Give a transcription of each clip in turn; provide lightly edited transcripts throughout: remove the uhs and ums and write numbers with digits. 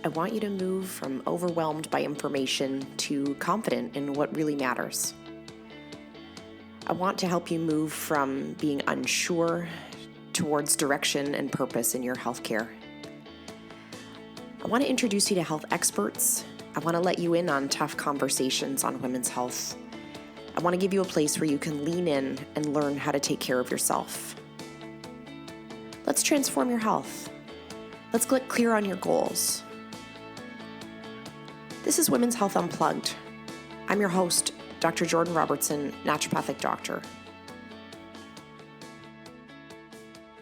I want you to move from overwhelmed by information to confident in what really matters. I want to help you move from being unsure towards direction and purpose in your healthcare. I want to introduce you to health experts. I want to let you in on tough conversations on women's health. I want to give you a place where you can lean in and learn how to take care of yourself. Let's transform your health. Let's get clear on your goals. This is Women's Health Unplugged. I'm your host, Dr. Jordan Robertson, naturopathic doctor.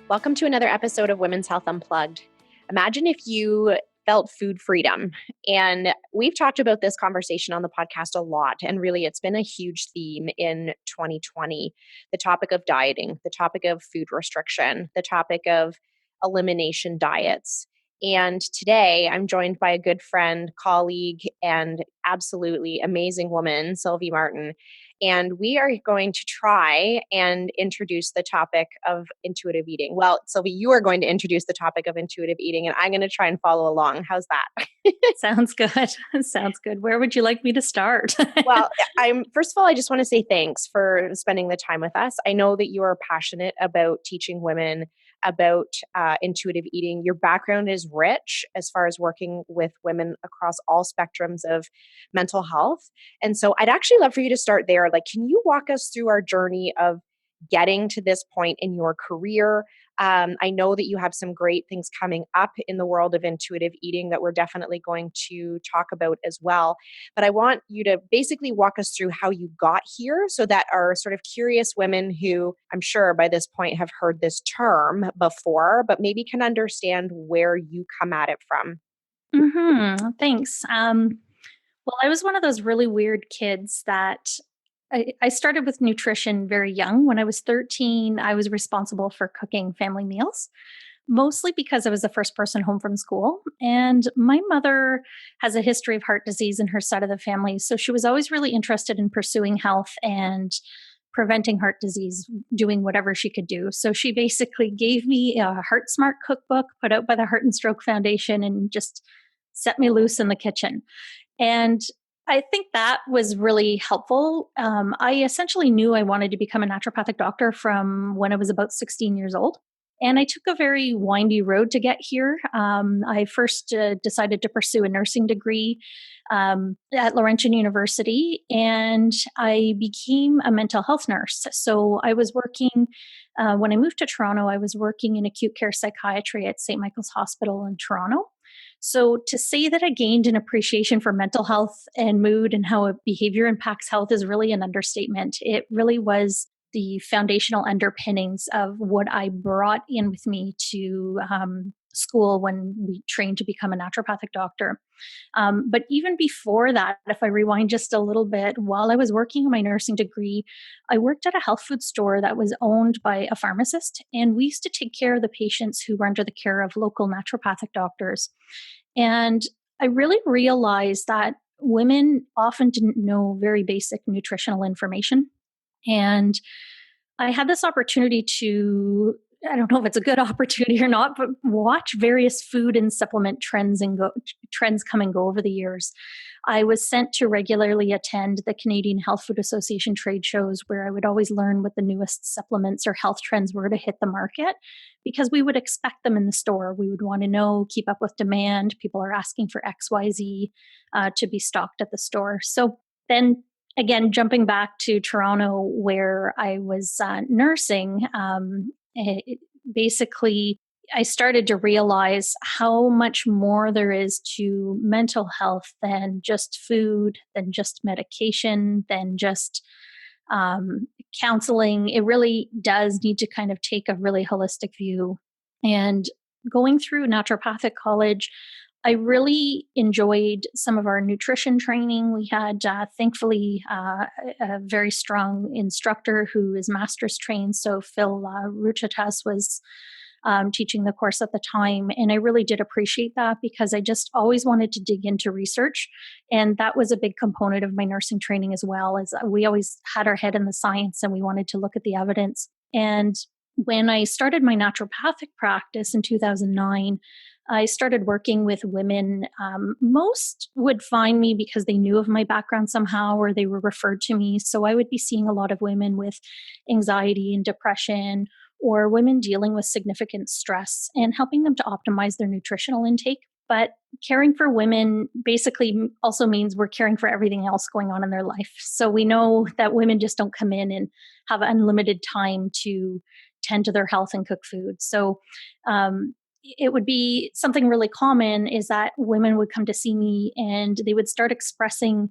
Welcome to another episode of Women's Health Unplugged. Imagine if you felt food freedom. And we've talked about this conversation on the podcast a lot. And really, it's been a huge theme in 2020. The topic of dieting, the topic of food restriction, the topic of elimination diets. And today I'm joined by a good friend, colleague, and absolutely amazing woman, Sylvi Martin. And we are going to try and introduce the topic of intuitive eating. Well, Sylvi, you are going to introduce the topic of intuitive eating, and I'm going to try and follow along. How's that? Sounds good. Sounds good. Where would you like me to start? Well, first of all, I just want to say thanks for spending the time with us. I know that you are passionate about teaching women about intuitive eating. Your background is rich as far as working with women across all spectrums of mental health. And so I'd actually love for you to start there. Like, can you walk us through our journey of getting to this point in your career? I know that you have some great things coming up in the world of intuitive eating that we're definitely going to talk about as well. But I want you to basically walk us through how you got here so that our sort of curious women who I'm sure by this point have heard this term before, but maybe can understand where you come at it from. Thanks. Well, I was one of those really weird kids that I started with nutrition very young. When I was 13, I was responsible for cooking family meals, mostly because I was the first person home from school. And my mother has a history of heart disease in her side of the family. So she was always really interested in pursuing health and preventing heart disease, doing whatever she could do. So she basically gave me a Heart Smart cookbook put out by the Heart and Stroke Foundation and just set me loose in the kitchen. And I think that was really helpful. I essentially knew I wanted to become a naturopathic doctor from when I was about 16 years old. And I took a very windy road to get here. I first decided to pursue a nursing degree at Laurentian University, and I became a mental health nurse. So I was working, when I moved to Toronto, I was working in acute care psychiatry at St. Michael's Hospital in Toronto. So to say that I gained an appreciation for mental health and mood and how behavior impacts health is really an understatement. It really was the foundational underpinnings of what I brought in with me to school when we trained to become a naturopathic doctor. But even before that, if I rewind just a little bit, while I was working on my nursing degree, I worked at a health food store that was owned by a pharmacist, and we used to take care of the patients who were under the care of local naturopathic doctors. And I really realized that women often didn't know very basic nutritional information. And I had this opportunity to, I don't know if it's a good opportunity or not, but watch various food and supplement trends come and go over the years. I was sent to regularly attend the Canadian Health Food Association trade shows where I would always learn what the newest supplements or health trends were to hit the market because we would expect them in the store. We would want to know, keep up with demand. People are asking for XYZ to be stocked at the store. So then again, jumping back to Toronto where I was nursing, basically, I started to realize how much more there is to mental health than just food, than just medication, than just counseling. It really does need to kind of take a really holistic view. And going through naturopathic college, I really enjoyed some of our nutrition training. We had, thankfully, a very strong instructor who is master's trained. So Phil Ruchatas was teaching the course at the time. And I really did appreciate that because I just always wanted to dig into research. And that was a big component of my nursing training as well, as we always had our head in the science and we wanted to look at the evidence. And when I started my naturopathic practice in 2009, I started working with women. Most would find me because they knew of my background somehow or they were referred to me. So I would be seeing a lot of women with anxiety and depression or women dealing with significant stress and helping them to optimize their nutritional intake. But caring for women basically also means we're caring for everything else going on in their life. So we know that women just don't come in and have unlimited time to tend to their health and cook food. So it would be something really common is that women would come to see me and they would start expressing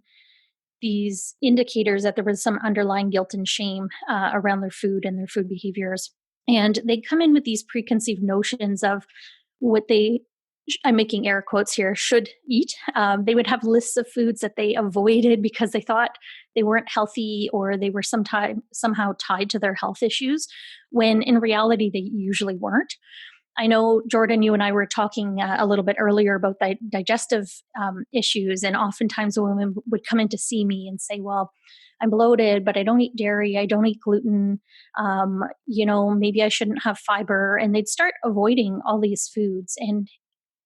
these indicators that there was some underlying guilt and shame around their food and their food behaviors. And they come in with these preconceived notions of what they, I'm making air quotes here, should eat. They would have lists of foods that they avoided because they thought they weren't healthy or they were somehow tied to their health issues, when in reality, they usually weren't. I know, Jordan, you and I were talking a little bit earlier about digestive issues, and oftentimes a woman would come in to see me and say, well, I'm bloated, but I don't eat dairy, I don't eat gluten, maybe I shouldn't have fiber, and they'd start avoiding all these foods. And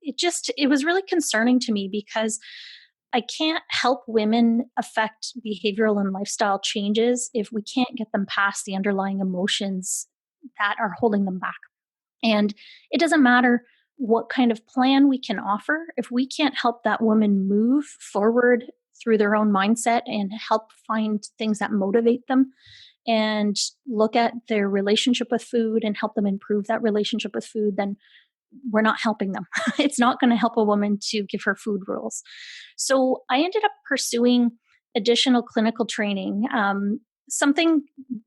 it was really concerning to me because I can't help women affect behavioral and lifestyle changes if we can't get them past the underlying emotions that are holding them back. And it doesn't matter what kind of plan we can offer. If we can't help that woman move forward through their own mindset and help find things that motivate them and look at their relationship with food and help them improve that relationship with food, then we're not helping them. It's not going to help a woman to give her food rules. So I ended up pursuing additional clinical training. Something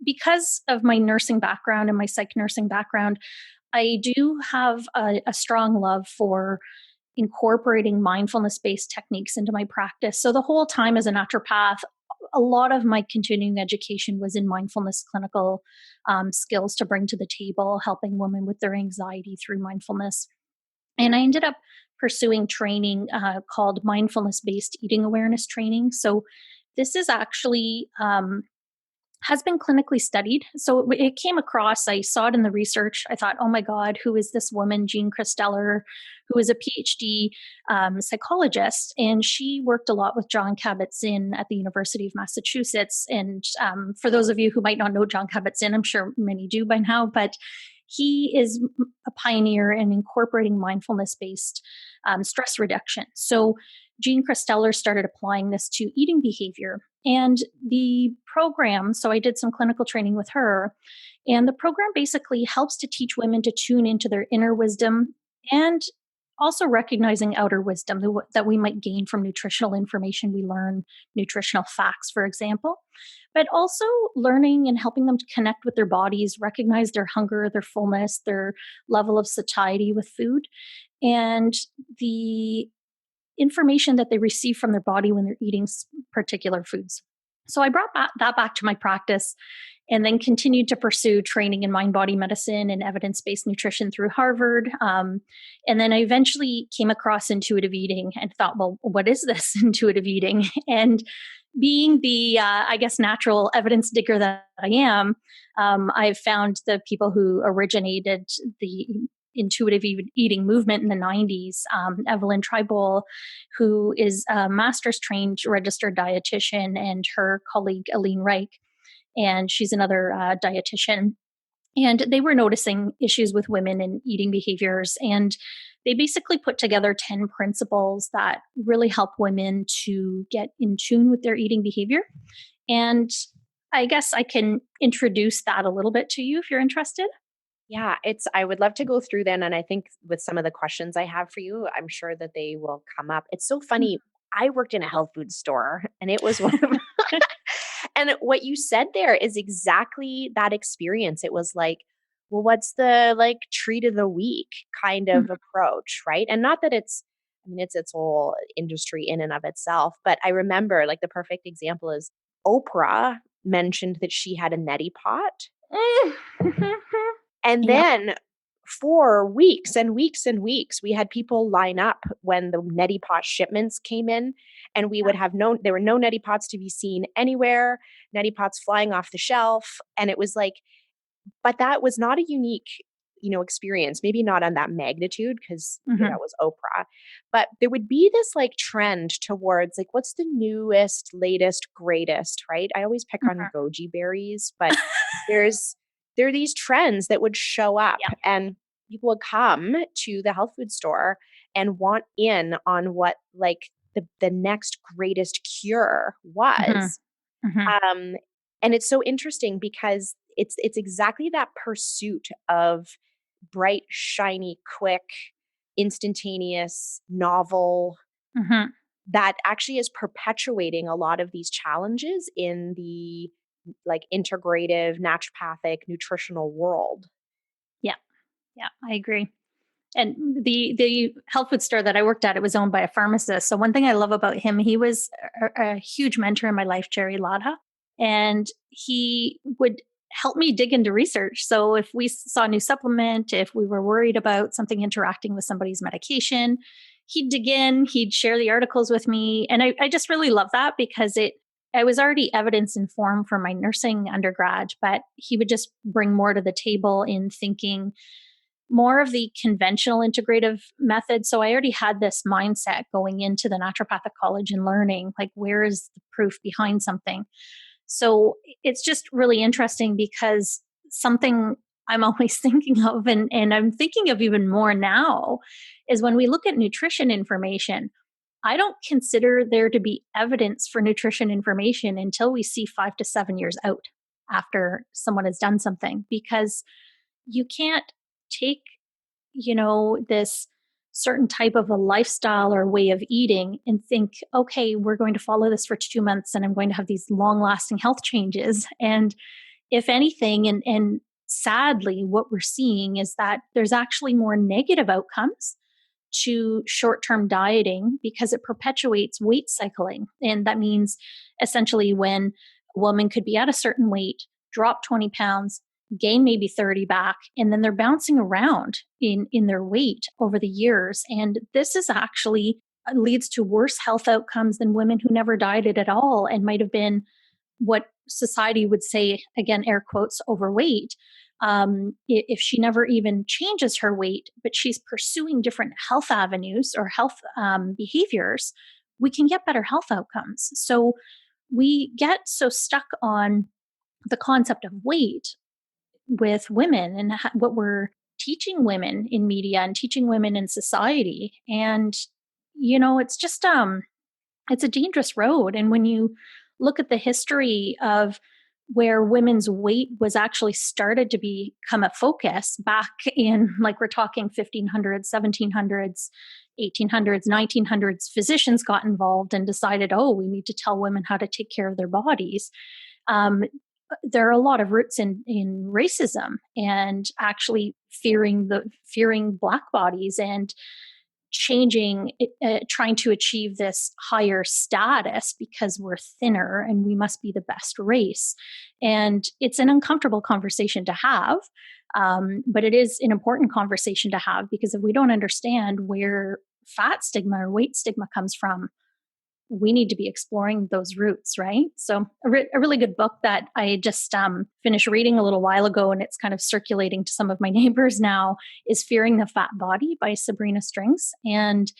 because of my nursing background and my psych nursing background, I do have a strong love for incorporating mindfulness based techniques into my practice. So the whole time as a naturopath, a lot of my continuing education was in mindfulness clinical skills to bring to the table, helping women with their anxiety through mindfulness. And I ended up pursuing training called mindfulness based eating awareness training. So this is actually has been clinically studied. So it came across, I saw it in the research. I thought, oh my God, who is this woman, Jean Christeller, who is a PhD psychologist? And she worked a lot with John Kabat-Zinn at the University of Massachusetts. And for those of you who might not know John Kabat-Zinn, I'm sure many do by now, but he is a pioneer in incorporating mindfulness-based stress reduction. So Jean Christeller started applying this to eating behavior. And the program, so I did some clinical training with her, and the program basically helps to teach women to tune into their inner wisdom and also recognizing outer wisdom that we might gain from nutritional information we learn, nutritional facts, for example, but also learning and helping them to connect with their bodies, recognize their hunger, their fullness, their level of satiety with food, and the information that they receive from their body when they're eating particular foods. So I brought that back to my practice and then continued to pursue training in mind-body medicine and evidence-based nutrition through Harvard. And then I eventually came across intuitive eating and thought, well, what is this intuitive eating? And being the, natural evidence digger that I am, I've found the people who originated the intuitive eating movement in the 90s, Evelyn Tribal, who is a master's trained registered dietitian, and her colleague Aline Reich, and she's another dietitian. And they were noticing issues with women and eating behaviors. And they basically put together 10 principles that really help women to get in tune with their eating behavior. And I guess I can introduce that a little bit to you if you're interested. Yeah, I would love to go through then. And I think with some of the questions I have for you, I'm sure that they will come up. It's so funny. I worked in a health food store and it was one of, and what you said there is exactly that experience. It was like, well, what's the treat of the week kind of approach, right? And not that it's its whole industry in and of itself, but I remember like the perfect example is Oprah mentioned that she had a neti pot. And Yep. then for weeks and weeks and weeks, we had people line up when the neti pot shipments came in, and we would have there were no neti pots to be seen anywhere, neti pots flying off the shelf. And it was like, but that was not a unique experience, maybe not on that magnitude because that Mhm. was Oprah, but there would be this like trend towards like, what's the newest, latest, greatest, right? I always pick on Mhm. goji berries, but there's, there are these trends that would show up Yeah. and people would come to the health food store and want in on what like the next greatest cure Mhm. was. Mhm. Um, and it's so interesting because it's exactly that pursuit of bright, shiny, quick, instantaneous, novel Mhm. that actually is perpetuating a lot of these challenges in the like integrative, naturopathic, nutritional world. Yeah. Yeah, I agree. And the health food store that I worked at, it was owned by a pharmacist. So one thing I love about him, he was a huge mentor in my life, Jerry Lada, and he would help me dig into research. So if we saw a new supplement, if we were worried about something interacting with somebody's medication, he'd dig in, he'd share the articles with me. And I just really love that because I was already evidence informed from my nursing undergrad, but he would just bring more to the table in thinking more of the conventional integrative method. So I already had this mindset going into the naturopathic college and learning like where is the proof behind something. So it's just really interesting because something I'm always thinking of and I'm thinking of even more now is when we look at nutrition information, I don't consider there to be evidence for nutrition information until we see 5 to 7 years out after someone has done something because you can't take this certain type of a lifestyle or way of eating and think, okay, we're going to follow this for 2 months and I'm going to have these long lasting health changes. And if anything, and sadly, what we're seeing is that there's actually more negative outcomes to short term dieting because it perpetuates weight cycling. And that means essentially when a woman could be at a certain weight, drop 20 pounds, gain maybe 30 back, and then they're bouncing around in their weight over the years. And this is actually leads to worse health outcomes than women who never dieted at all and might have been what society would say, again, air quotes, overweight. If she never even changes her weight, but she's pursuing different health avenues or health behaviors, we can get better health outcomes. So we get so stuck on the concept of weight with women and what we're teaching women in media and teaching women in society. And, it's just, it's a dangerous road. And when you look at the history of where women's weight was actually started to become a focus back in, like, we're talking 1500s, 1700s, 1800s, 1900s, physicians got involved and decided, oh, we need to tell women how to take care of their bodies. Um, there are a lot of roots in racism and actually fearing black bodies and changing, trying to achieve this higher status because we're thinner and we must be the best race. And it's an uncomfortable conversation to have, but it is an important conversation to have because if we don't understand where fat stigma or weight stigma comes from, we need to be exploring those roots, right? So, a really good book that I just finished reading a little while ago, and it's kind of circulating to some of my neighbors now, is Fearing the Fat Body by Sabrina Strings. And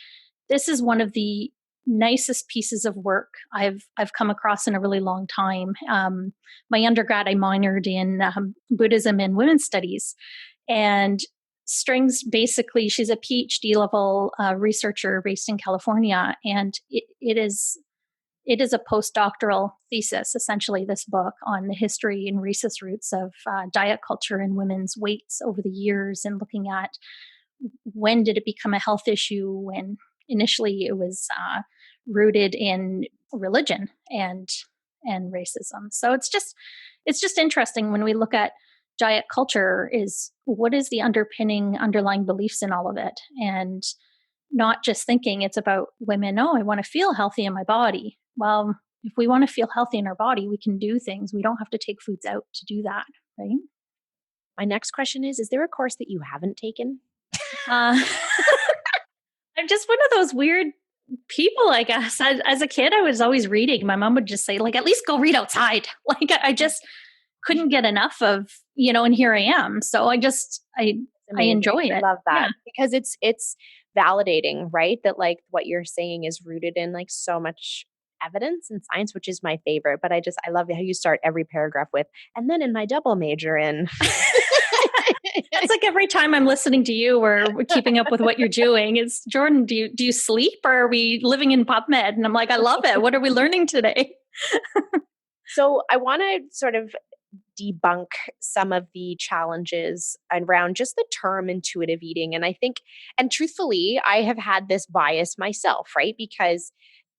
this is one of the nicest pieces of work I've come across in a really long time. My undergrad, I minored in Buddhism and women's studies, and Strings basically, she's a PhD level researcher based in California, and it is a postdoctoral thesis, essentially, this book on the history and rhesus roots of diet culture and women's weights over the years, and looking at when did it become a health issue, when initially it was rooted in religion and racism. So it's just interesting when we look at diet culture is what is the underlying beliefs in all of it, and not just thinking it's about women, oh, I want to feel healthy in my body. Well, if we want to feel healthy in our body, we can do things. We don't have to take foods out to do that, right? My next question is there a course that you haven't taken? Uh, I'm just one of those weird people, I guess. As a kid, I was always reading. My mom would just say, like, at least go read outside. Like, I just couldn't get enough of, and here I am. So I It's I amazing. enjoy I it. love Yeah. that because it's validating, right? That like what you're saying is rooted in like so much evidence and science, which is my favorite. But I love how you start every paragraph with, and then in my double major in. That's like every time I'm listening to you or keeping up with what you're doing, it's Jordan, do you sleep or are we living in PubMed? And I'm like, I love it. What are we learning today? So I want to sort of debunk some of the challenges around just the term intuitive eating. And I think, and truthfully, I have had this bias myself, right? Because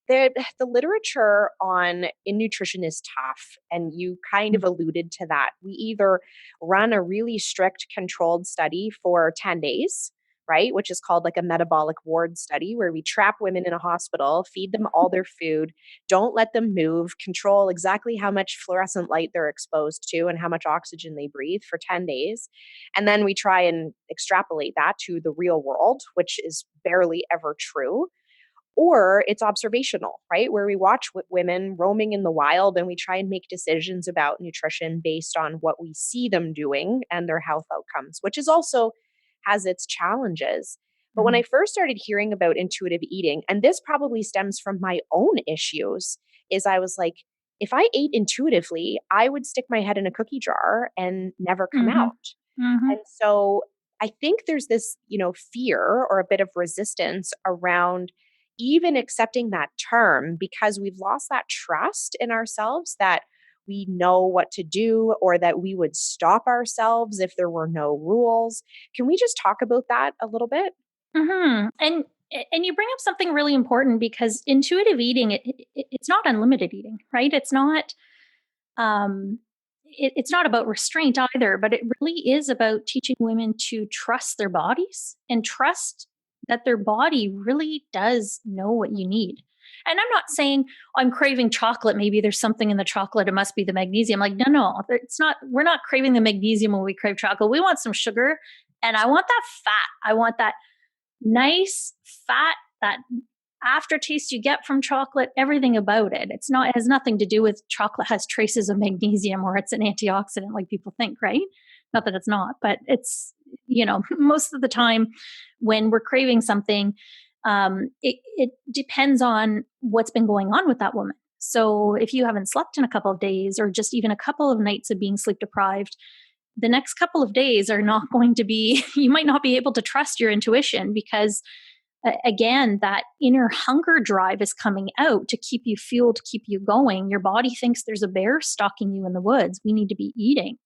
the literature on in nutrition is tough, and you kind of alluded to that. We either run a really strict controlled study for 10 days, right, which is called like a metabolic ward study, where we trap women in a hospital, feed them all their food, don't let them move, control exactly how much fluorescent light they're exposed to and how much oxygen they breathe for 10 days, and then we try and extrapolate that to the real world, which is barely ever true. Or it's observational, right? Where we watch women roaming in the wild and we try and make decisions about nutrition based on what we see them doing and their health outcomes, which is also has its challenges. But when I Mhm. first started hearing about intuitive eating, and this probably stems from my own issues, is I was like, if I ate intuitively, I would stick my head in a cookie jar and never come Mhm. out. And Mhm. so I think there's this, fear or a bit of resistance around even accepting that term because we've lost that trust in ourselves that we know what to do or that we would stop ourselves if there were no rules. Can we just talk about that a little bit? Mhm. And you bring up something really important because intuitive eating it's not unlimited eating, right? Um it's not about restraint either, but it really is about teaching women to trust their bodies and trust that their body really does know what you need. And I'm not saying, "Oh, I'm craving chocolate. Maybe there's something in the chocolate. It must be the magnesium." Like, no, no, it's not. We're not craving the magnesium when we crave chocolate. We want some sugar, and I want that fat. I want that nice fat, that aftertaste you get from chocolate, everything about it. It has nothing to do with chocolate has traces of magnesium or it's an antioxidant like people think, right? Not that it's not, but most of the time when we're craving something, it depends on what's been going on with that woman. So if you haven't slept in a couple of days or just even a couple of nights of being sleep deprived, the next couple of days are not going to be, you might not be able to trust your intuition because, again, that inner hunger drive is coming out to keep you fueled, to keep you going. Your body thinks there's a bear stalking you in the woods. We need to be eating.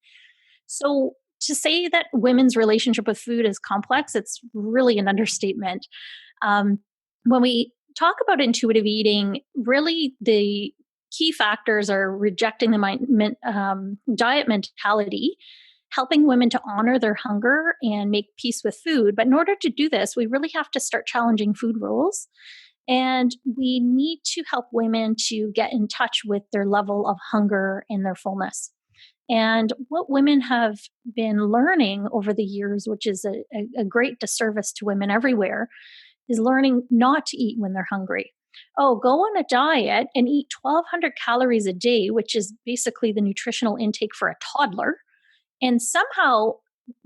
So, to say that women's relationship with food is complex, it's really an understatement. Um, when we talk about intuitive eating, really the key factors are rejecting the diet mentality, helping women to honor their hunger and make peace with food. But in order to do this, we really have to start challenging food rules. And we need to help women to get in touch with their level of hunger and their fullness. And what women have been learning over the years, which is a great disservice to women everywhere, is learning not to eat when they're hungry. Oh, go on a diet and eat 1,200 calories a day, which is basically the nutritional intake for a toddler, and somehow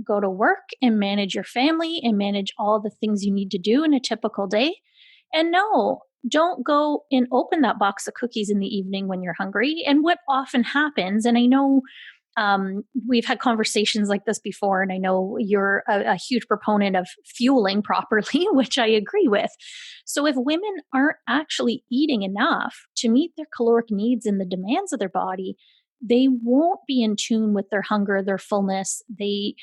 go to work and manage your family and manage all the things you need to do in a typical day. And no, don't go and open that box of cookies in the evening when you're hungry. And what often happens, and I know we've had conversations like this before, and I know you're a huge proponent of fueling properly, which I agree with. So, if women aren't actually eating enough to meet their caloric needs and the demands of their body, they won't be in tune with their hunger, their fullness. They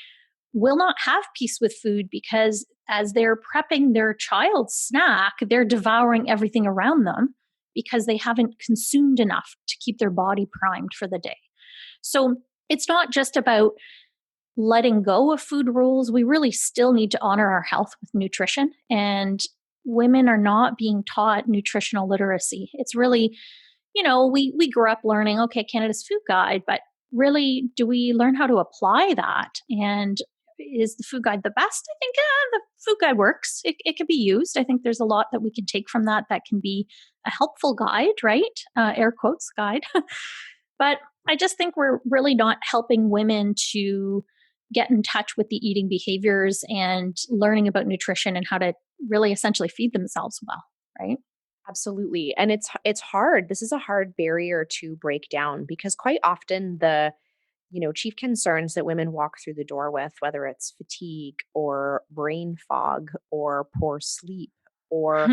will not have peace with food because as they're prepping their child's snack, they're devouring everything around them because they haven't consumed enough to keep their body primed for the day. So it's not just about letting go of food rules. We really still need to honor our health with nutrition. And women are not being taught nutritional literacy. It's really, we grew up learning, okay, Canada's food guide, but really, do we learn how to apply that? And is the food guide the best? I think the food guide works. It can be used. I think there's a lot that we can take from that can be a helpful guide, right? Air quotes guide. But I just think we're really not helping women to get in touch with the eating behaviors and learning about nutrition and how to really essentially feed themselves well, right? Absolutely. And it's hard. This is a hard barrier to break down because quite often the, chief concerns that women walk through the door with, whether it's fatigue or brain fog or poor sleep or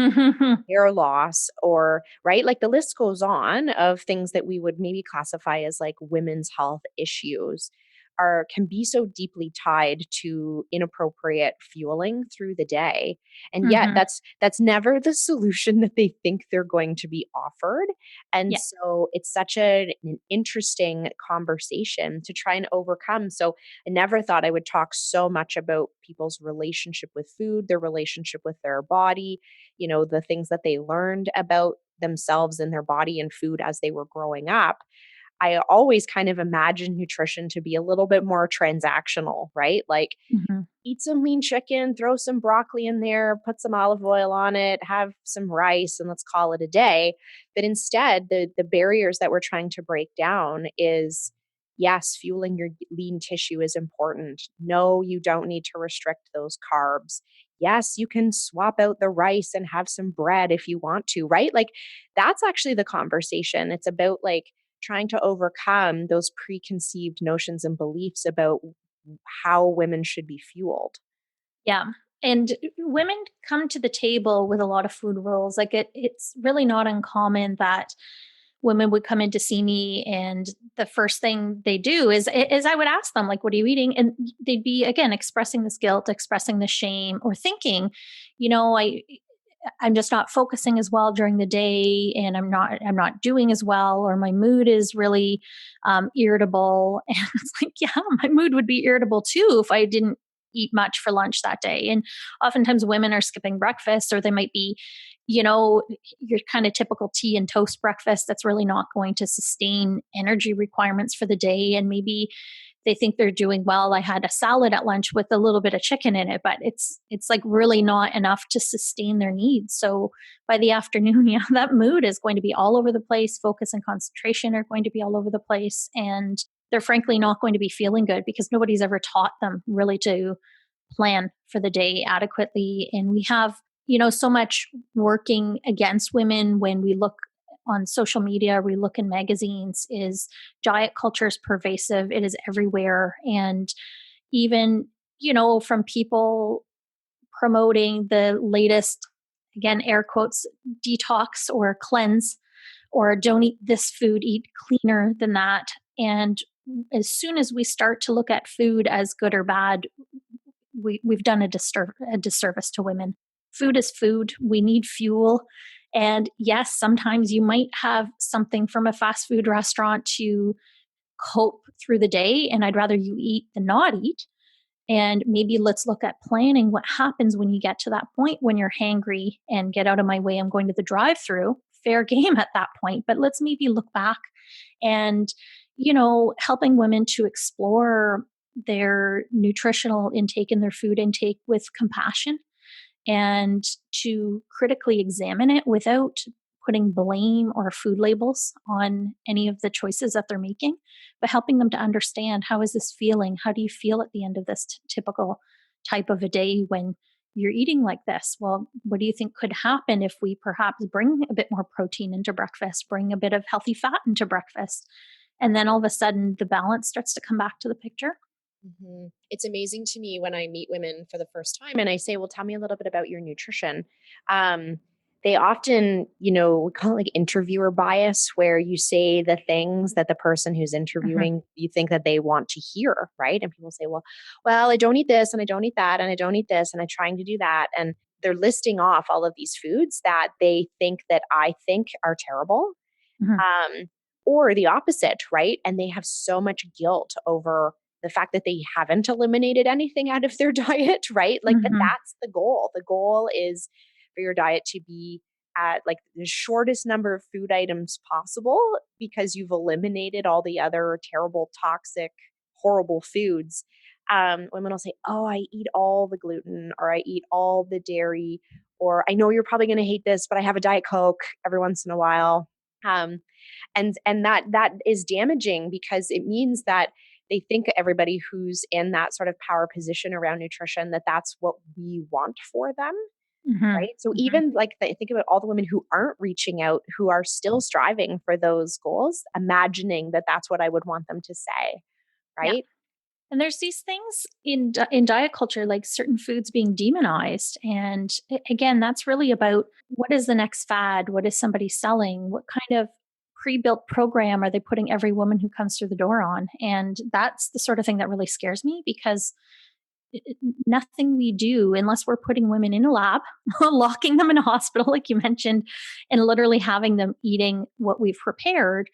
hair loss or right, like the list goes on of things that we would maybe classify as like women's health issues are can be so deeply tied to inappropriate fueling through the day, and yet Hmm. that's never the solution that they think they're going to be offered. And Yeah. so it's such an interesting conversation to try and overcome. So I never thought I would talk so much about people's relationship with food, their relationship with their body, the things that they learned about themselves and their body and food as they were growing up. I always kind of imagine nutrition to be a little bit more transactional, right? Like Hmm. eat some lean chicken, throw some broccoli in there, put some olive oil on it, have some rice, and let's call it a day. But instead, the barriers that we're trying to break down is yes, fueling your lean tissue is important. No, you don't need to restrict those carbs. Yes, you can swap out the rice and have some bread if you want to, right? Like that's actually the conversation. It's about like trying to overcome those preconceived notions and beliefs about how women should be fueled. Yeah. And women come to the table with a lot of food rules. Like it's really not uncommon that women would come in to see me and the first thing they do is I would ask them like, what are you eating? And they'd be again expressing this guilt, expressing the shame, or thinking, you know, I'm just not focusing as well during the day, and I'm not doing as well, or my mood is really irritable. And it's like, yeah, my mood would be irritable too if I didn't eat much for lunch that day. And oftentimes women are skipping breakfast, or they might be, you know, your kind of typical tea and toast breakfast that's really not going to sustain energy requirements for the day. And maybe they think they're doing well. I had a salad at lunch with a little bit of chicken in it, but it's like really not enough to sustain their needs. So by the afternoon, yeah, that mood is going to be all over the place. Focus and concentration are going to be all over the place, and they're frankly not going to be feeling good because nobody's ever taught them really to plan for the day adequately. And we have, so much working against women when we look on social media, we look in magazines, is diet culture is pervasive. It is everywhere. And even, from people promoting the latest, again, air quotes, detox or cleanse, or don't eat this food, eat cleaner than that. And as soon as we start to look at food as good or bad, we've done a disservice to women. Food is food. We need fuel. And yes, sometimes you might have something from a fast food restaurant to cope through the day. And I'd rather you eat than not eat. And maybe let's look at planning what happens when you get to that point when you're hangry and get out of my way. I'm going to the drive through. Fair game at that point. But let's maybe look back and, helping women to explore their nutritional intake and their food intake with compassion and to critically examine it without putting blame or food labels on any of the choices that they're making, but helping them to understand, how is this feeling? How do you feel at the end of this typical type of a day when you're eating like this? Well, what do you think could happen if we perhaps bring a bit more protein into breakfast, bring a bit of healthy fat into breakfast? And then all of a sudden the balance starts to come back to the picture. It's amazing to me when I meet women for the first time and I say, well, tell me a little bit about your nutrition. Um, they often, we call it like interviewer bias, where you say the things that the person who's Mhm. interviewing, you think that they want to hear, right? And people say, well, I don't eat this and I don't eat that and I don't eat this and I'm trying to do that. And they're listing off all of these foods that they think that I think are terrible, Mhm. um, or the opposite, right? And they have so much guilt over the fact that they haven't eliminated anything out of their diet, right? Like, but Mhm. that's the goal. The goal is for your diet to be at like the shortest number of food items possible because you've eliminated all the other terrible, toxic, horrible foods. Women will say, oh, I eat all the gluten or I eat all the dairy, or I know you're probably going to hate this, but I have a Diet Coke every once in a while. Um, and that is damaging because it means that they think everybody who's in that sort of power position around nutrition, that that's what we want for them, Hmm. right? So Hmm. even like think about all the women who aren't reaching out, who are still striving for those goals, imagining that that's what I would want them to say, Yeah. right? And there's these things in diet culture, like certain foods being demonized, and again, that's really about what is the next fad? What is somebody selling? What kind of pre-built program are they putting every woman who comes through the door on? And that's the sort of thing that really scares me because nothing we do, unless we're putting women in a lab, locking them in a hospital, like you mentioned, and literally having them eating what we've prepared,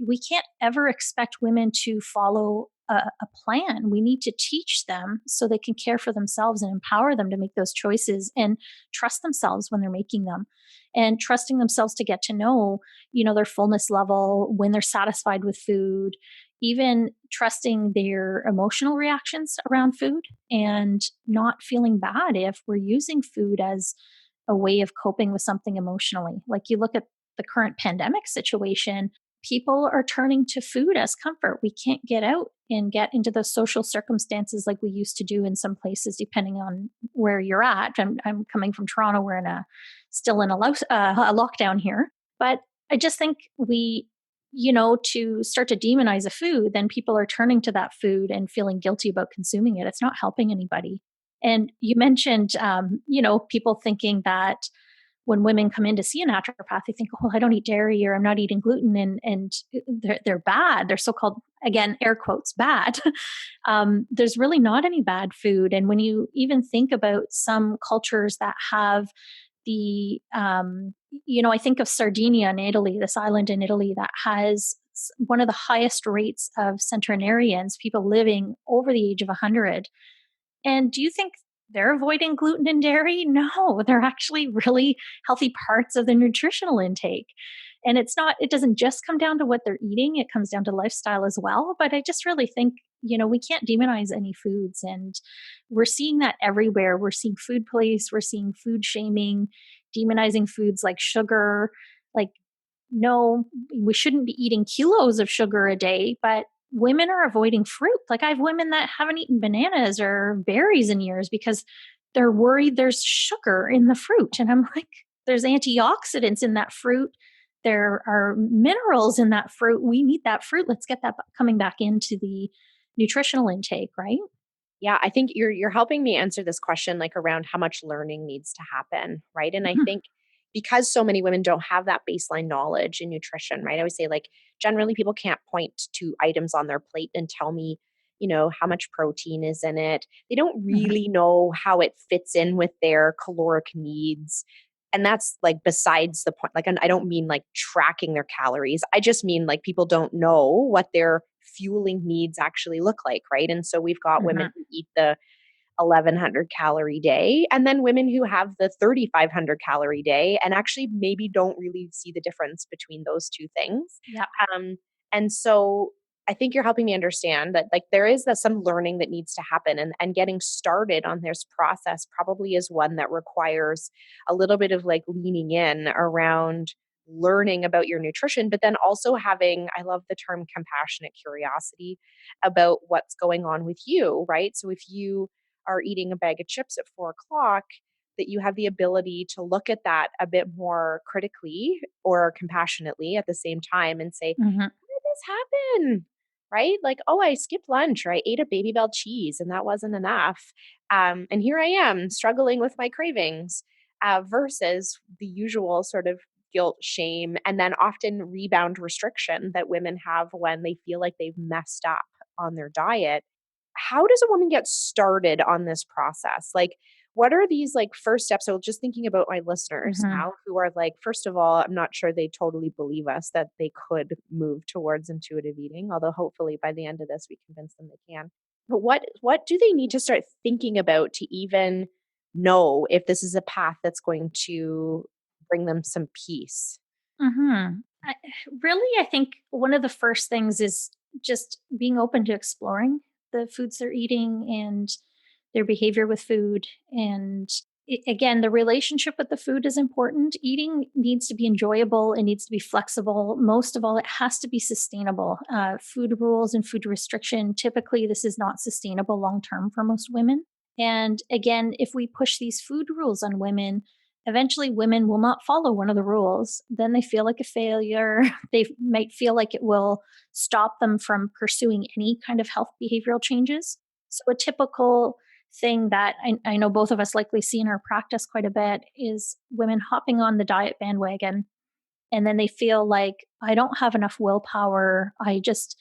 we can't ever expect women to follow a plan. We need to teach them so they can care for themselves and empower them to make those choices and trust themselves when they're making them, and trusting themselves to get to know, their fullness level, when they're satisfied with food, even trusting their emotional reactions around food, and not feeling bad if we're using food as a way of coping with something emotionally. Like you look at the current pandemic situation, people are turning to food as comfort. We can't get out and get into those social circumstances like we used to do in some places, depending on where you're at. I'm coming from Toronto. We're still in a lockdown here. But I just think to start to demonize a food, then people are turning to that food and feeling guilty about consuming it. It's not helping anybody. And you mentioned, people thinking that when women come in to see a naturopath, they think, "Oh, I don't eat dairy or I'm not eating gluten," and they're bad. They're so-called, again, air quotes, bad. There's really not any bad food. And when you even think about some cultures that have I think of Sardinia in Italy, this island in Italy that has one of the highest rates of centenarians, people living over the age of 100. And do you think they're avoiding gluten and dairy? No, they're actually really healthy parts of their nutritional intake. And it doesn't just come down to what they're eating, it comes down to lifestyle as well. But I just really think, we can't demonize any foods. And we're seeing that everywhere. We're seeing food police, we're seeing food shaming, demonizing foods like sugar. Like, no, we shouldn't be eating kilos of sugar a day, but women are avoiding fruit. Like I have women that haven't eaten bananas or berries in years because they're worried there's sugar in the fruit. And I'm like, there's antioxidants in that fruit. There are minerals in that fruit. We need that fruit. Let's get that coming back into the nutritional intake, right? Yeah, I think you're helping me answer this question like around how much learning needs to happen, right? And I think because so many women don't have that baseline knowledge in nutrition, right? I always say like generally people can't point to items on their plate and tell me, how much protein is in it. They don't Mhm. really know how it fits in with their caloric needs. And that's like besides the point. Like, and I don't mean like tracking their calories. I just mean like people don't know what their fueling needs actually look like, right? And so we've got women Mhm. who eat the 1100 calorie day, and then women who have the 3500 calorie day and actually maybe don't really see the difference between those two things. Yeah. Um, and so I think you're helping me understand that like there is some learning that needs to happen, and getting started on this process probably is one that requires a little bit of like leaning in around learning about your nutrition, but then also having, I love the term compassionate curiosity about what's going on with you, right? So if you are eating a bag of chips at 4 o'clock, that you have the ability to look at that a bit more critically or compassionately at the same time and say, Mhm. how did this happen? Right? Like, oh, I skipped lunch or I ate a baby bell cheese and that wasn't enough. And here I am struggling with my cravings versus the usual sort of guilt, shame, and then often rebound restriction that women have when they feel like they've messed up on their diet. How does a woman get started on this process? Like, what are these like first steps? So just thinking about my listeners Mhm. now who are like, first of all, I'm not sure they totally believe us that they could move towards intuitive eating, although hopefully by the end of this we convince them they can. But what do they need to start thinking about to even know if this is a path that's going to bring them some peace? Mhm. I think one of the first things is just being open to exploring the foods they're eating and their behavior with food. And again, the relationship with the food is important. Eating needs to be enjoyable. It needs to be flexible. Most of all, it has to be sustainable. Food rules and food restriction, typically, this is not sustainable long term for most women. And again, if we push these food rules on women, eventually women will not follow one of the rules. Then they feel like a failure. They might feel like it will stop them from pursuing any kind of health behavioral changes. So, a typical thing that I know both of us likely see in our practice quite a bit is women hopping on the diet bandwagon, and then they feel like, I don't have enough willpower. I just,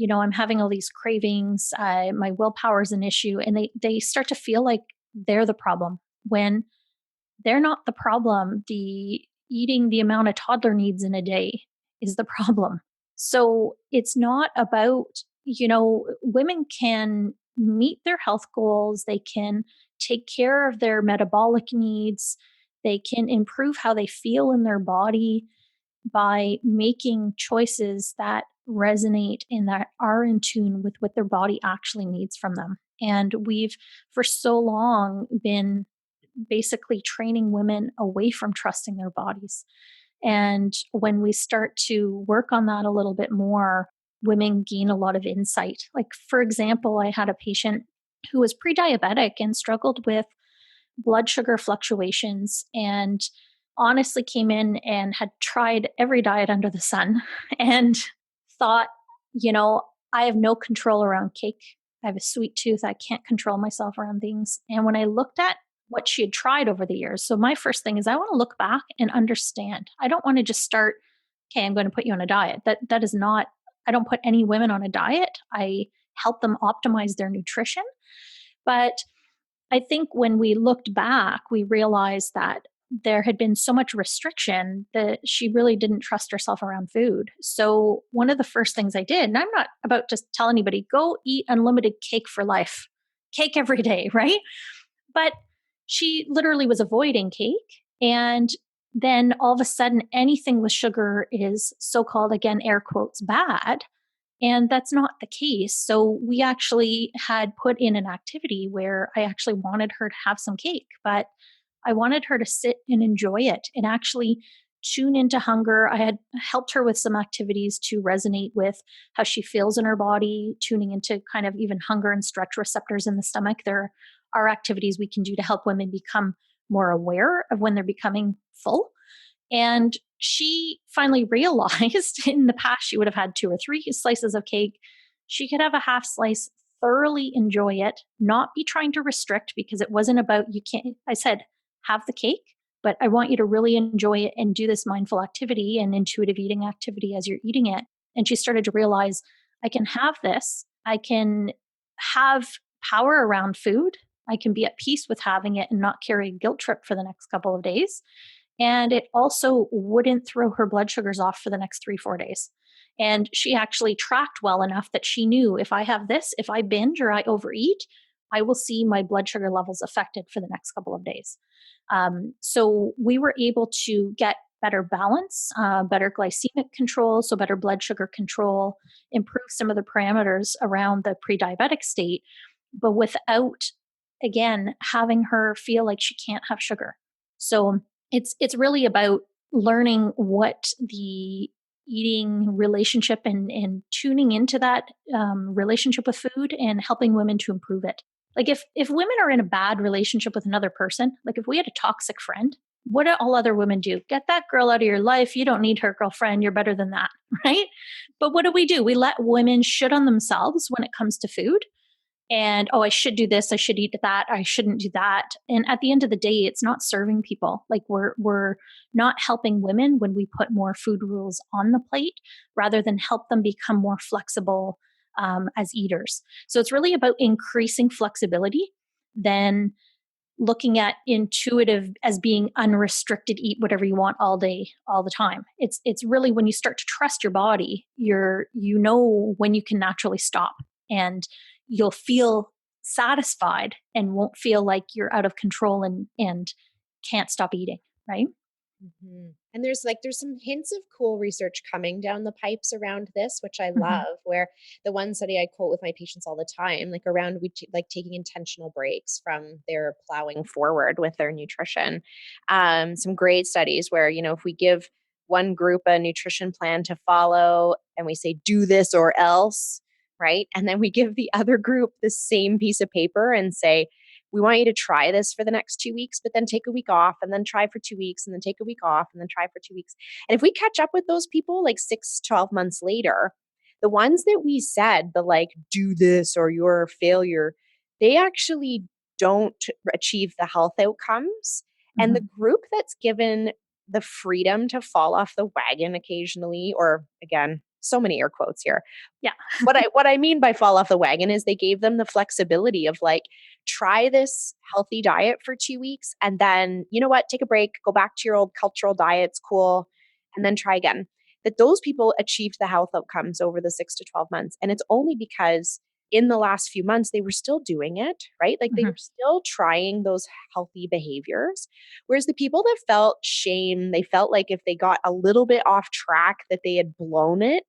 I'm having all these cravings. My willpower is an issue. And they start to feel like they're the problem when they're not the problem. The eating the amount a toddler needs in a day is the problem. So it's not about, women can meet their health goals, they can take care of their metabolic needs, they can improve how they feel in their body by making choices that resonate and that are in tune with what their body actually needs from them. And we've, for so long, been basically training women away from trusting their bodies. And when we start to work on that a little bit more, women gain a lot of insight. Like, for example, I had a patient who was pre diabetic and struggled with blood sugar fluctuations, and honestly came in and had tried every diet under the sun and thought, I have no control around cake. I have a sweet tooth. I can't control myself around things. And when I looked at what she had tried over the years, so my first thing is I want to look back and understand. I don't want to just start, okay, I'm going to put you on a diet. That is not, I don't put any women on a diet. I help them optimize their nutrition. But I think when we looked back, we realized that there had been so much restriction that she really didn't trust herself around food. So one of the first things I did, and I'm not about to tell anybody, go eat unlimited cake for life, cake every day, right? But she literally was avoiding cake. And then all of a sudden, anything with sugar is so-called, again, air quotes, bad. And that's not the case. So we actually had put in an activity where I actually wanted her to have some cake, but I wanted her to sit and enjoy it and actually tune into hunger. I had helped her with some activities to resonate with how she feels in her body, tuning into kind of even hunger and stretch receptors in the stomach. There are activities we can do to help women become more aware of when they're becoming full. And she finally realized in the past she would have had 2 or 3 slices of cake. She could have a half slice, thoroughly enjoy it, not be trying to restrict, because it wasn't about, you can't, I said, have the cake, but I want you to really enjoy it and do this mindful activity and intuitive eating activity as you're eating it. And she started to realize, I can have this. I can have power around food. I can be at peace with having it and not carry a guilt trip for the next couple of days. And it also wouldn't throw her blood sugars off for the next 3-4 days. And she actually tracked well enough that she knew, if I have this, if I binge or I overeat, I will see my blood sugar levels affected for the next couple of days. So we were able to get better balance, better glycemic control, so better blood sugar control, improve some of the parameters around the pre-diabetic state, but without, again, having her feel like she can't have sugar. So it's really about learning what the eating relationship and tuning into that relationship with food and helping women to improve it. Like if women are in a bad relationship with another person, like if we had a toxic friend, what do all other women do? Get that girl out of your life. You don't need her, girlfriend. You're better than that, right? But what do? We let women shit on themselves when it comes to food. And, oh, I should do this, I should eat that, I shouldn't do that. And at the end of the day, it's not serving people. Like we're not helping women when we put more food rules on the plate rather than help them become more flexible as eaters. So it's really about increasing flexibility than looking at intuitive as being unrestricted, eat whatever you want all day, all the time. It's really when you start to trust your body, you know when you can naturally stop, and you'll feel satisfied and won't feel like you're out of control and can't stop eating, right? And there's some hints of cool research coming down the pipes around this, which I Hmm. love, where the one study I quote with my patients all the time, like around like taking intentional breaks from their plowing forward with their nutrition. Some great studies where, if we give one group a nutrition plan to follow and we say, do this or else, right? And then we give the other group the same piece of paper and say, we want you to try this for the next 2 weeks, but then take a week off and then try for 2 weeks and then take a week off and then try for 2 weeks. And if we catch up with those people like 6, 12 months later, the ones that we said, the like, do this or you're a failure, they actually don't achieve the health outcomes. And the Hmm. group that's given the freedom to fall off the wagon occasionally, or again, so many air quotes here, Yeah. what I mean by fall off the wagon is they gave them the flexibility of like, try this healthy diet for 2 weeks and then, you know what, take a break, go back to your old cultural diets, cool, and then try again. That those people achieved the health outcomes over the 6 to 12 months. And it's only because in the last few months they were still doing it, right? Like they Hmm. were still trying those healthy behaviors. Whereas the people that felt shame, they felt like if they got a little bit off track, that they had blown it,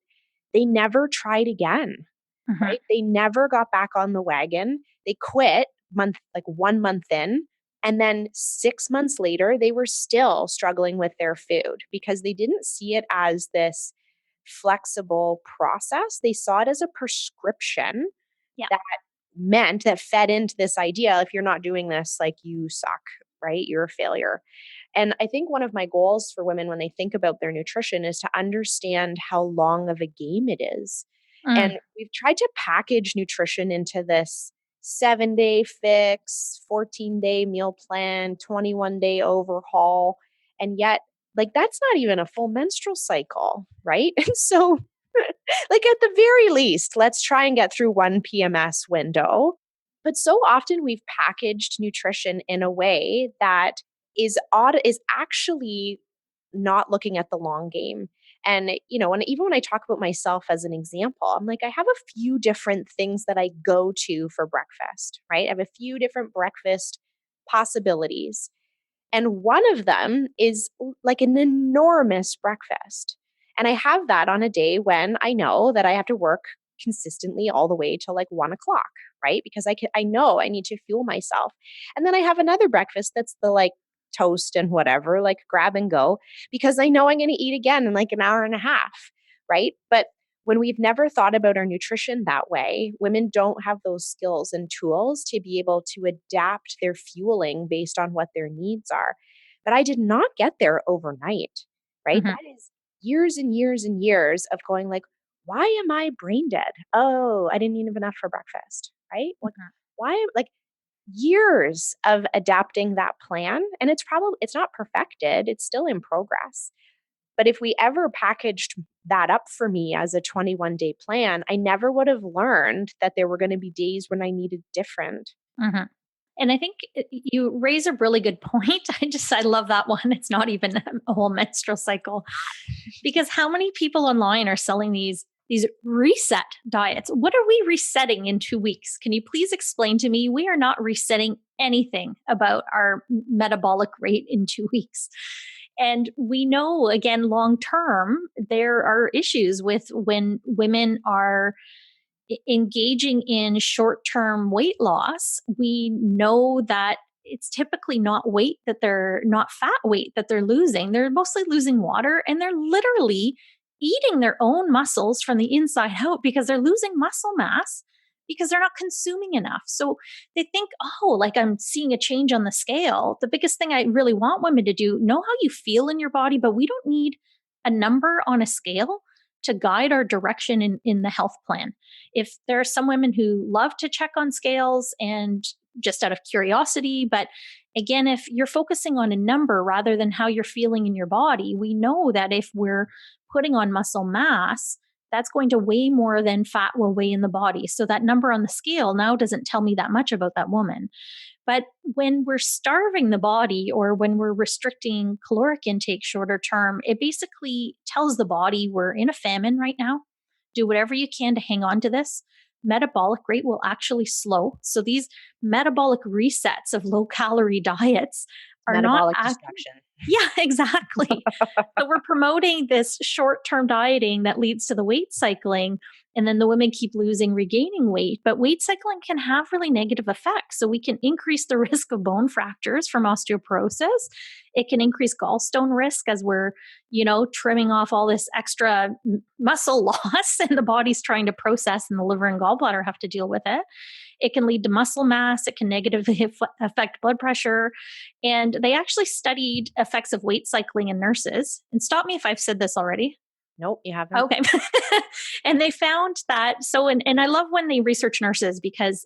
they never tried again, Hmm. right? They never got back on the wagon. They quit like 1 month in. And then 6 months later, they were still struggling with their food because they didn't see it as this flexible process. They saw it as a prescription Yeah. that that fed into this idea, if you're not doing this, like you suck, right? You're a failure. And I think one of my goals for women when they think about their nutrition is to understand how long of a game it is. And Mm. we've tried to package nutrition into this 7-day fix, 14-day meal plan, 21-day overhaul. And yet, like, that's not even a full menstrual cycle, right? And so, like, at the very least, let's try and get through one PMS window. But so often we've packaged nutrition in a way that is actually not looking at the long game. And and even when I talk about myself as an example, I'm like, I have a few different things that I go to for breakfast, right? I have a few different breakfast possibilities. And one of them is like an enormous breakfast. And I have that on a day when I know that I have to work consistently all the way till like 1 o'clock, right? Because I know I need to fuel myself. And then I have another breakfast that's the like toast and whatever, like grab and go, because I know I'm going to eat again in like an hour and a half, right? But when we've never thought about our nutrition that way, women don't have those skills and tools to be able to adapt their fueling based on what their needs are. But I did not get there overnight, right? Hmm. That is years and years and years of going like, why am I brain dead? Oh, I didn't eat enough for breakfast, right? Like, why? Like, years of adapting that plan, and it's not perfected, it's still in progress. But if we ever packaged that up for me as a 21-day plan, I never would have learned that there were going to be days when I needed different. Hmm. And I think you raise a really good point. I love that one. It's not even a whole menstrual cycle, because how many people online are selling these reset diets? What are we resetting in 2 weeks? Can you please explain to me? We are not resetting anything about our metabolic rate in 2 weeks. And we know, again, long term, there are issues with when women are engaging in short term weight loss. We know that it's typically not weight that they're not fat weight that they're losing. They're mostly losing water, and they're literally eating their own muscles from the inside out because they're losing muscle mass because they're not consuming enough. So they think, oh, like I'm seeing a change on the scale. The biggest thing I really want women to do, know how you feel in your body, but we don't need a number on a scale to guide our direction in the health plan. If there are some women who love to check on scales and just out of curiosity, but again, if you're focusing on a number rather than how you're feeling in your body, we know that if we're putting on muscle mass, that's going to weigh more than fat will weigh in the body. So that number on the scale now doesn't tell me that much about that woman. But when we're starving the body or when we're restricting caloric intake shorter term, it basically tells the body we're in a famine right now. Do whatever you can to hang on to this. Metabolic rate will actually slow. So these metabolic resets of low calorie diets are not Metabolic destruction. Yeah, exactly. So we're promoting this short-term dieting that leads to the weight cycling, and then the women keep losing, regaining weight. But weight cycling can have really negative effects. So we can increase the risk of bone fractures from osteoporosis. It can increase gallstone risk as we're, trimming off all this extra muscle loss, and the body's trying to process, and the liver and gallbladder have to deal with it. It can lead to muscle mass. It can negatively affect blood pressure. And they actually studied effects of weight cycling in nurses. And stop me if I've said this already. Nope, you haven't. Okay. And they found that, and I love when they research nurses because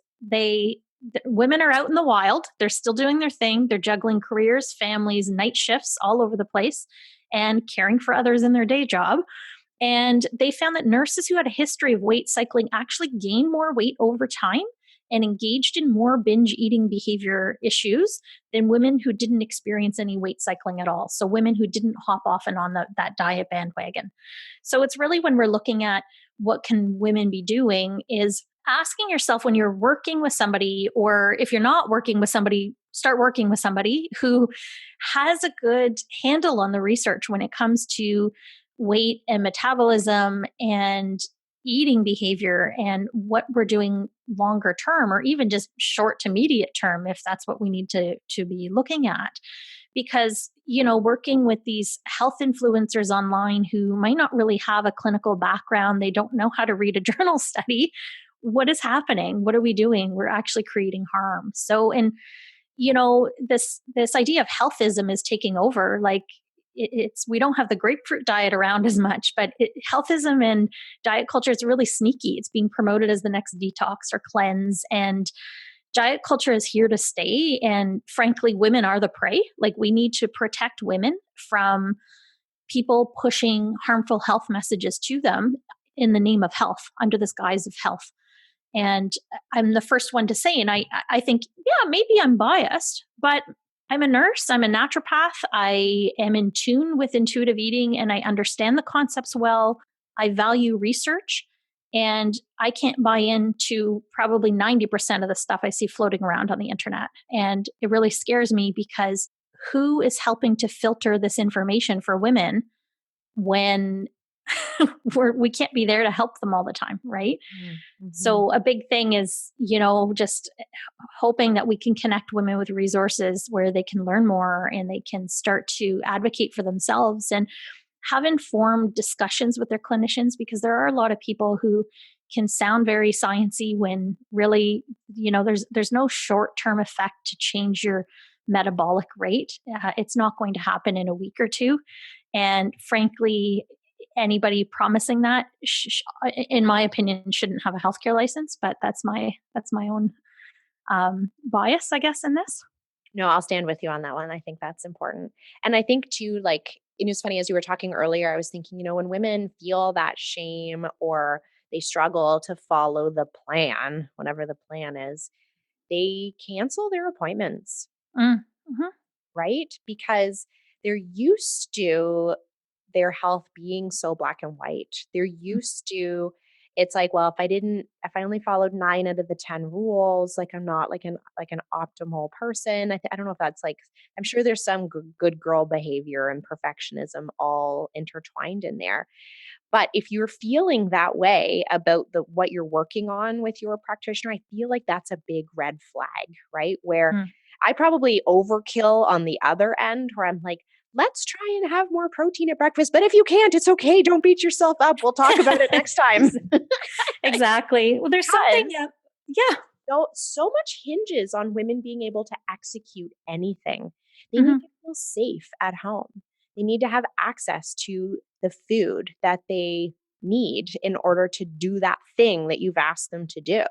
women are out in the wild. They're still doing their thing. They're juggling careers, families, night shifts all over the place and caring for others in their day job. And they found that nurses who had a history of weight cycling actually gained more weight over time and engaged in more binge eating behavior issues than women who didn't experience any weight cycling at all. So women who didn't hop off and on that diet bandwagon. So it's really, when we're looking at what can women be doing, is asking yourself, when you're working with somebody, or if you're not working with somebody, start working with somebody who has a good handle on the research when it comes to weight and metabolism and eating behavior, and what we're doing longer term, or even just short to mediate term, if that's what we need to be looking at. Because, working with these health influencers online who might not really have a clinical background, they don't know how to read a journal study. What is happening? What are we doing? We're actually creating harm. So, and this idea of healthism is taking over. Like, it's we don't have the grapefruit diet around as much, but healthism and diet culture is really sneaky. It's being promoted as the next detox or cleanse, and diet culture is here to stay. And frankly, women are the prey. Like, we need to protect women from people pushing harmful health messages to them in the name of health, under this guise of health. And I'm the first one to say, and I think, yeah, maybe I'm biased, but I'm a nurse, I'm a naturopath, I am in tune with intuitive eating, and I understand the concepts well. I value research, and I can't buy into probably 90% of the stuff I see floating around on the internet. And it really scares me, because who is helping to filter this information for women when we can't be there to help them all the time, right? Mm-hmm. So a big thing is, just hoping that we can connect women with resources where they can learn more, and they can start to advocate for themselves and have informed discussions with their clinicians, because there are a lot of people who can sound very sciencey when really, there's no short-term effect to change your metabolic rate. It's not going to happen in a week or two. And frankly, anybody promising that, in my opinion, shouldn't have a healthcare license. But that's my own bias, I guess, in this. No, I'll stand with you on that one. I think that's important. And I think too, like, it was funny as you were talking earlier, I was thinking, when women feel that shame or they struggle to follow the plan, whatever the plan is, they cancel their appointments, Mm-hmm. right? Because they're used to their health being so black and white. They're used to, it's like, well, if I only followed 9 out of the 10 rules, like, I'm not like an optimal person. I don't know if that's like, I'm sure there's some good girl behavior and perfectionism all intertwined in there. But if you're feeling that way about what you're working on with your practitioner, I feel like that's a big red flag, right? Where I probably overkill on the other end, where I'm like, let's try and have more protein at breakfast. But if you can't, it's okay. Don't beat yourself up. We'll talk about it next time. Exactly. Well, there's something. Yeah. So much hinges on women being able to execute anything. They Mm-hmm. need to feel safe at home. They need to have access to the food that they need in order to do that thing that you've asked them to do.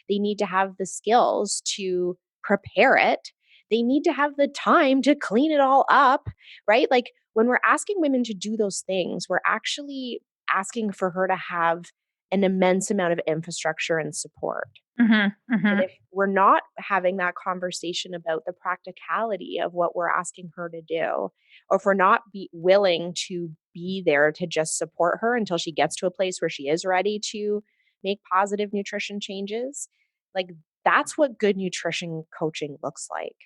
They need to have the skills to prepare it. They need to have the time to clean it all up, right? Like, when we're asking women to do those things, we're actually asking for her to have an immense amount of infrastructure and support. Mm-hmm. And Mm-hmm. if we're not having that conversation about the practicality of what we're asking her to do, or if we're not willing to be there to just support her until she gets to a place where she is ready to make positive nutrition changes, like, that's what good nutrition coaching looks like.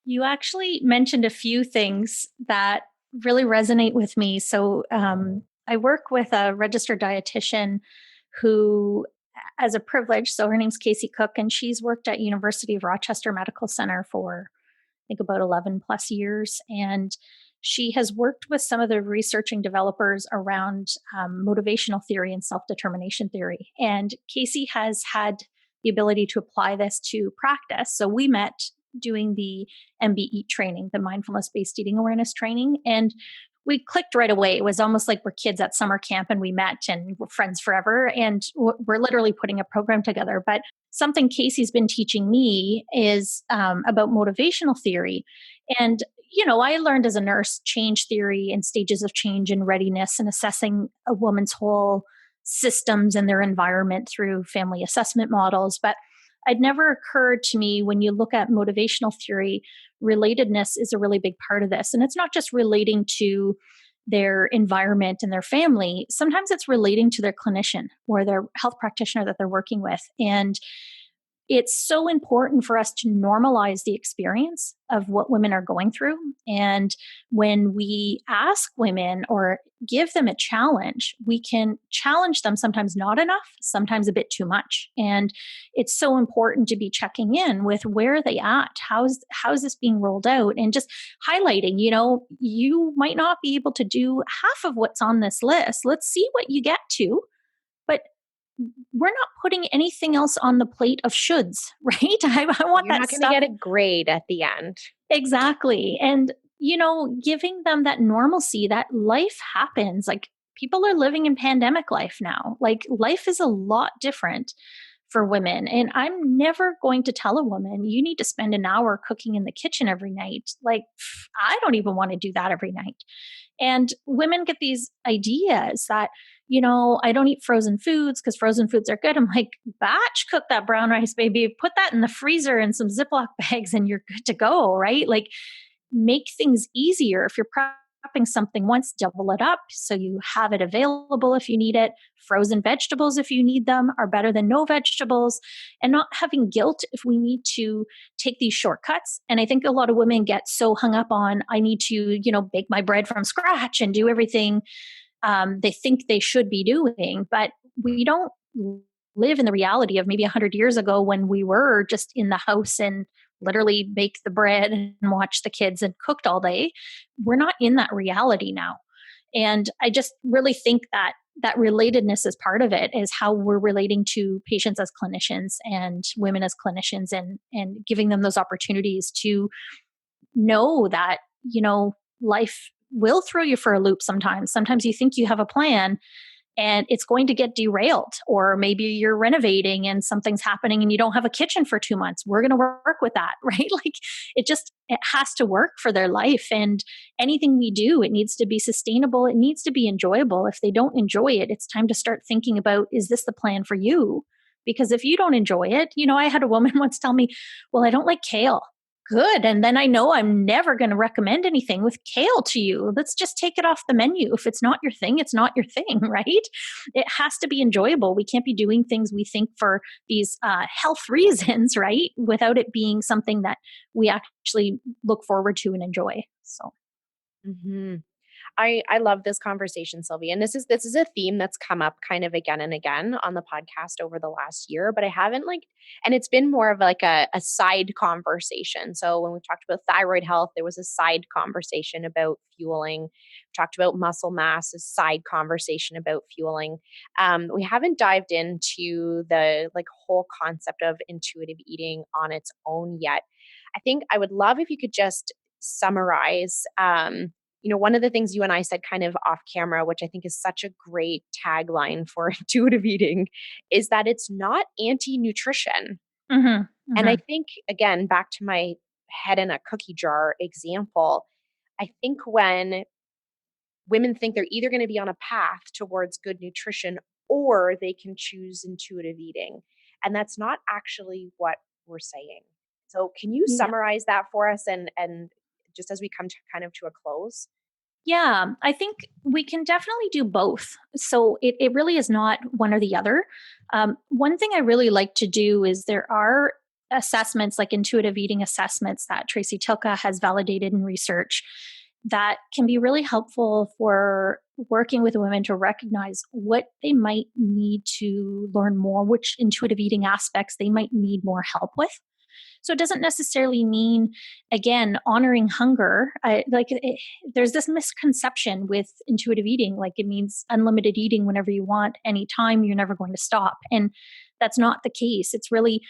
You actually mentioned a few things that really resonate with me. So, I work with a registered dietitian who, as a privilege, so her name's Casey Cook, and she's worked at University of Rochester Medical Center for I think about 11 plus years. And she has worked with some of the researching developers around motivational theory and self determination theory. And Casey has had the ability to apply this to practice. So we met doing the MBE training, the mindfulness based eating awareness training. And we clicked right away. It was almost like we're kids at summer camp and we met and we're friends forever. And we're literally putting a program together. But something Casey's been teaching me is about motivational theory. And, I learned as a nurse change theory and stages of change and readiness and assessing a woman's whole systems and their environment through family assessment models. But it never occurred to me when you look at motivational theory, relatedness is a really big part of this. And it's not just relating to their environment and their family. Sometimes it's relating to their clinician or their health practitioner that they're working with. And it's so important for us to normalize the experience of what women are going through. And when we ask women or give them a challenge, we can challenge them sometimes not enough, sometimes a bit too much. And it's so important to be checking in with where are they at? How's this being rolled out? And just highlighting, you might not be able to do half of what's on this list. Let's see what you get to. But we're not putting anything else on the plate of shoulds, right? I want You're that not going to stuff. get a grade at the end. Exactly. And, giving them that normalcy that life happens. Like people are living in pandemic life now. Like life is a lot different for women. And I'm never going to tell a woman, you need to spend an hour cooking in the kitchen every night. Like, I don't even want to do that every night. And women get these ideas that, I don't eat frozen foods because frozen foods are good. I'm like, batch cook that brown rice, baby. Put that in the freezer in some Ziploc bags and you're good to go, right? Like, make things easier. If you're prepping something once, double it up so you have it available if you need it. Frozen vegetables, if you need them, are better than no vegetables. And not having guilt if we need to take these shortcuts. And I think a lot of women get so hung up on, I need to, bake my bread from scratch and do everything they think they should be doing. But we don't live in the reality of maybe 100 years ago when we were just in the house and literally bake the bread and watch the kids and cooked all day. We're not in that reality now. And I just really think that relatedness is part of it, is how we're relating to patients as clinicians and women as clinicians, and giving them those opportunities to know that, life will throw you for a loop sometimes. Sometimes you think you have a plan and it's going to get derailed, or maybe you're renovating and something's happening and you don't have a kitchen for 2 months. We're going to work with that, right? Like it has to work for their life. And anything we do, it needs to be sustainable. It needs to be enjoyable. If they don't enjoy it, it's time to start thinking about, is this the plan for you? Because if you don't enjoy it, I had a woman once tell me, well, I don't like kale. Good. And then I know I'm never going to recommend anything with kale to you. Let's just take it off the menu. If it's not your thing, it's not your thing, right? It has to be enjoyable. We can't be doing things we think for these health reasons, right? Without it being something that we actually look forward to and enjoy. So. Mm-hmm. I love this conversation, Sylvia. And this is a theme that's come up kind of again and again on the podcast over the last year, but I haven't and it's been more of like a side conversation. So when we talked about thyroid health, there was a side conversation about fueling. We talked about muscle mass, a side conversation about fueling. We haven't dived into the whole concept of intuitive eating on its own yet. I think I would love if you could just summarize, one of the things you and I said kind of off camera, which I think is such a great tagline for intuitive eating, is that it's not anti-nutrition. Mm-hmm, And I mm-hmm. think, again, back to my head in a cookie jar example, I think when women think they're either going to be on a path towards good nutrition or they can choose intuitive eating. And that's not actually what we're saying. So can you Yeah. summarize that for us and just as we come to kind of to a close? Yeah, I think we can definitely do both. So it really is not one or the other. One thing I really like to do is there are assessments like intuitive eating assessments that Tracy Tilka has validated in research that can be really helpful for working with women to recognize what they might need to learn more, which intuitive eating aspects they might need more help with. So it doesn't necessarily mean, again, honoring hunger. There's this misconception with intuitive eating, like it means unlimited eating whenever you want, anytime, you're never going to stop. And that's not the case. It's really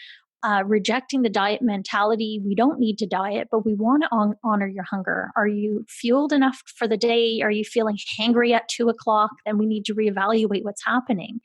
rejecting the diet mentality. We don't need to diet, but we want to honor your hunger. Are you fueled enough for the day? Are you feeling hangry at 2 o'clock? Then we need to reevaluate what's happening.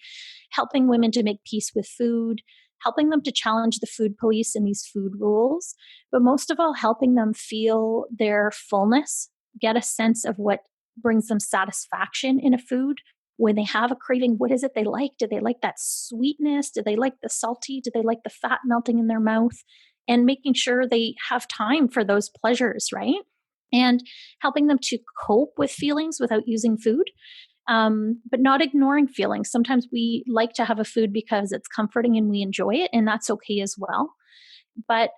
Helping women to make peace with food, helping them to challenge the food police and these food rules, but most of all, helping them feel their fullness, get a sense of what brings them satisfaction in a food. When they have a craving, what is it they like? Do they like that sweetness? Do they like the salty? Do they like the fat melting in their mouth? And making sure they have time for those pleasures, right? And helping them to cope with feelings without using food, but not ignoring feelings. Sometimes we like to have a food because it's comforting and we enjoy it, and that's okay as well. But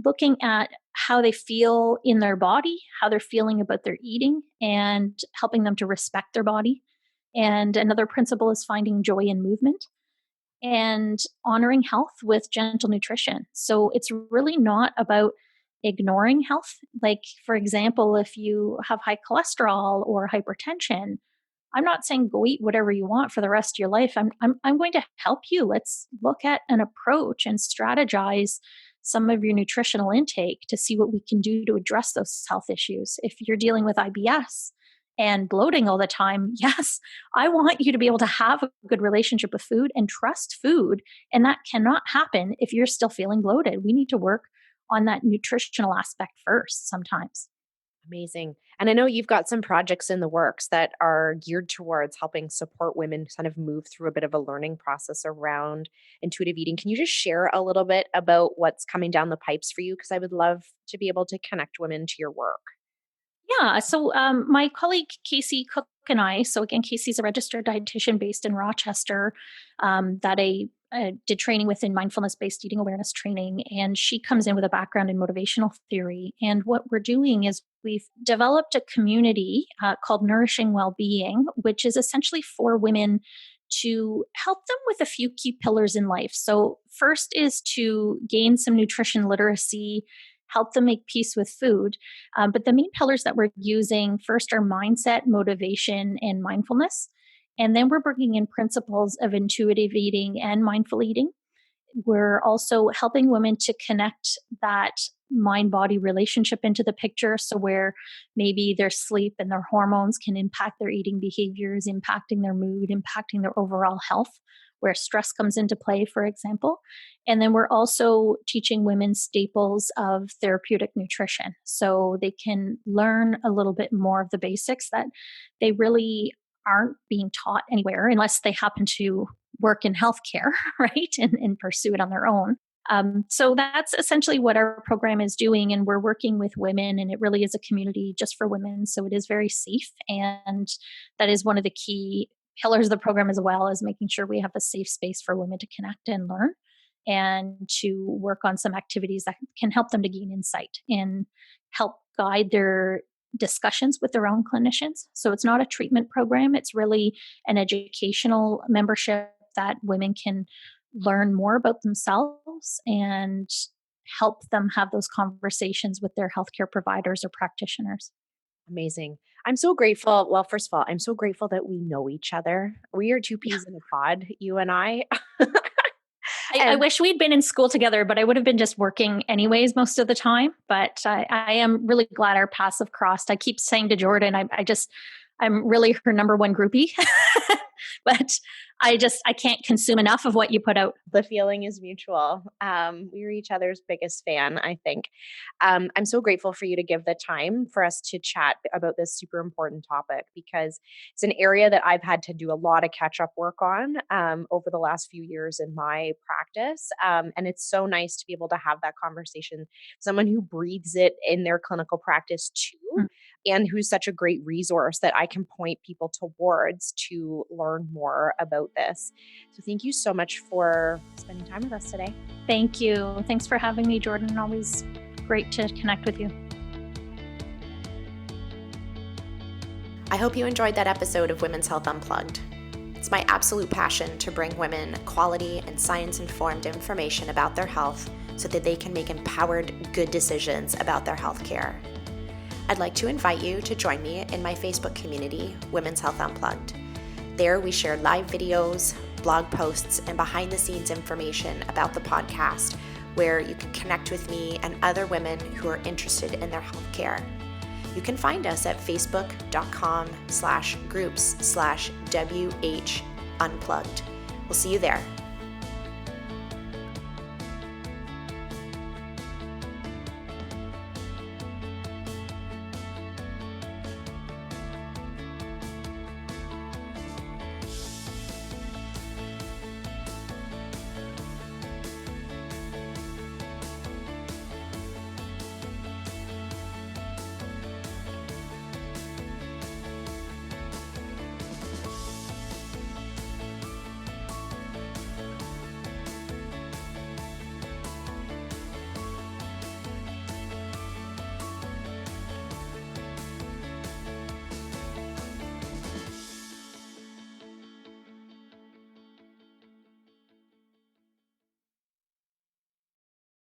looking at how they feel in their body, how they're feeling about their eating, and helping them to respect their body. And another principle is finding joy in movement and honoring health with gentle nutrition. So it's really not about ignoring health. Like, for example, if you have high cholesterol or hypertension, I'm not saying go eat whatever you want for the rest of your life. I'm going to help you. Let's look at an approach and strategize some of your nutritional intake to see what we can do to address those health issues. If you're dealing with IBS and bloating all the time, yes, I want you to be able to have a good relationship with food and trust food. And that cannot happen if you're still feeling bloated. We need to work on that nutritional aspect first sometimes. Amazing. And I know you've got some projects in the works that are geared towards helping support women kind of move through a bit of a learning process around intuitive eating. Can you just share a little bit about what's coming down the pipes for you? Because I would love to be able to connect women to your work. Yeah. So my colleague Casey Cook and I, so again, Casey's a registered dietitian based in Rochester that I did training with in mindfulness based eating awareness training. And she comes in with a background in motivational theory. And what we're doing is we've developed a community called Nourishing Wellbeing, which is essentially for women to help them with a few key pillars in life. So, first is to gain some nutrition literacy, help them make peace with food. But the main pillars that we're using first are mindset, motivation, and mindfulness. And then we're bringing in principles of intuitive eating and mindful eating. We're also helping women to connect that mind body relationship into the picture. So, where maybe their sleep and their hormones can impact their eating behaviors, impacting their mood, impacting their overall health, where stress comes into play, for example. And then we're also teaching women staples of therapeutic nutrition. So they can learn a little bit more of the basics that they really aren't being taught anywhere unless they happen to work in healthcare, right? And pursue it on their own. So that's essentially what our program is doing. And we're working with women, and it really is a community just for women. So it is very safe. And that is one of the key pillars of the program, as well as making sure we have a safe space for women to connect and learn and to work on some activities that can help them to gain insight and help guide their discussions with their own clinicians. So it's not a treatment program, it's really an educational membership that women can learn more about themselves and help them have those conversations with their healthcare providers or practitioners. Amazing. I'm so grateful. Well, first of all, I'm so grateful that we know each other. We are two Yeah. peas in a pod, you and I. I And wish we'd been in school together, but I would have been just working anyways most of the time. But I am really glad our paths have crossed. I keep saying to Jordan, I'm really her number one groupie, but I can't consume enough of what you put out. the feeling is mutual. We're each other's biggest fan, I think. I'm so grateful for you to give the time for us to chat about this super important topic because it's an area that I've had to do a lot of catch up work on over the last few years in my practice. And it's so nice to be able to have that conversation, someone who breathes it in their clinical practice too. and who's such a great resource that I can point people towards to learn more about this. So thank you so much for spending time with us today. Thank you. Thanks for having me, Jordan. Always great to connect with you. I hope you enjoyed that episode of Women's Health Unplugged. It's my absolute passion to bring women quality and science-informed information about their health so that they can make empowered, good decisions about their health care. I'd like to invite you to join me in my Facebook community, Women's Health Unplugged. There we share live videos, blog posts, and behind-the-scenes information about the podcast, where you can connect with me and other women who are interested in their health care. You can find us at facebook.com/groups/WH Unplugged. We'll see you there.